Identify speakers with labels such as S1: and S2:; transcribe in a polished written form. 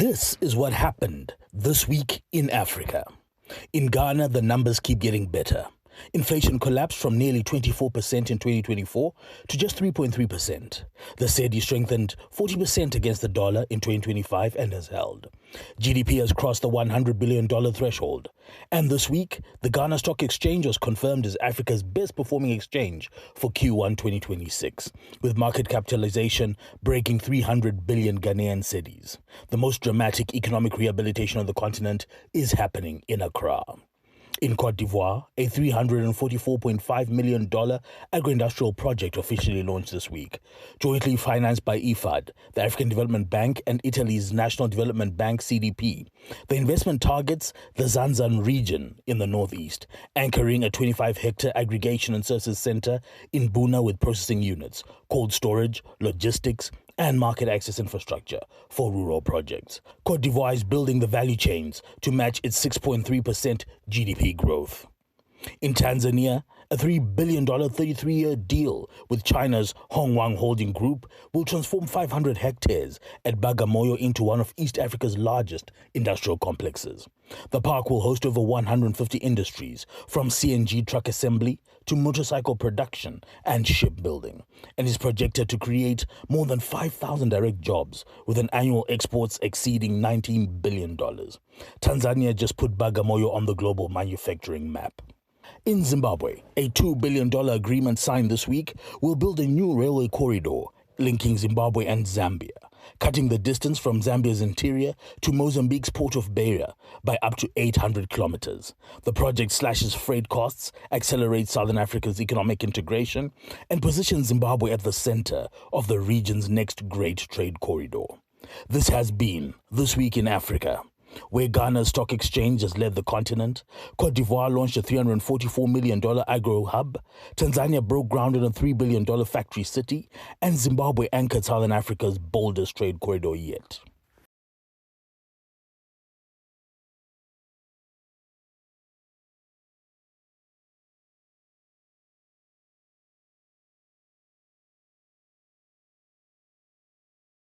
S1: This is what happened this week in Africa. In Ghana, the numbers keep getting better. Inflation collapsed from nearly 24% in 2024 to just 3.3%. The cedi strengthened 40% against the dollar in 2025 and has held. GDP has crossed the $100 billion threshold. And this week, the Ghana Stock Exchange was confirmed as Africa's best performing exchange for Q1 2026, with market capitalization breaking 300 billion Ghanaian cedis. The most dramatic economic rehabilitation of the continent is happening in Accra. In Côte d'Ivoire, a $344.5 million agro-industrial project officially launched this week, jointly financed by IFAD, the African Development Bank, and Italy's National Development Bank CDP. The investment targets the Zanzan region in the northeast, anchoring a 25-hectare aggregation and services center in Buna with processing units, cold storage, logistics, and market access infrastructure for rural projects. Côte d'Ivoire is building the value chains to match its 6.3% GDP growth. In Tanzania, a $3 billion 33-year deal with China's Hongwang Holding Group will transform 500 hectares at Bagamoyo into one of East Africa's largest industrial complexes. The park will host over 150 industries, from CNG truck assembly to motorcycle production and shipbuilding, and is projected to create more than 5,000 direct jobs, with an annual exports exceeding $19 billion. Tanzania just put Bagamoyo on the global manufacturing map. In Zimbabwe, a $2 billion agreement signed this week will build a new railway corridor linking Zimbabwe and Zambia, cutting the distance from Zambia's interior to Mozambique's port of Beira by up to 800 kilometers. The project slashes freight costs, accelerates Southern Africa's economic integration, and positions Zimbabwe at the center of the region's next great trade corridor. This has been This Week in Africa, where Ghana's stock exchange has led the continent. Côte d'Ivoire launched a $344 million agro-hub. Tanzania broke ground on a $3 billion factory city. And Zimbabwe anchored Southern Africa's boldest trade corridor yet.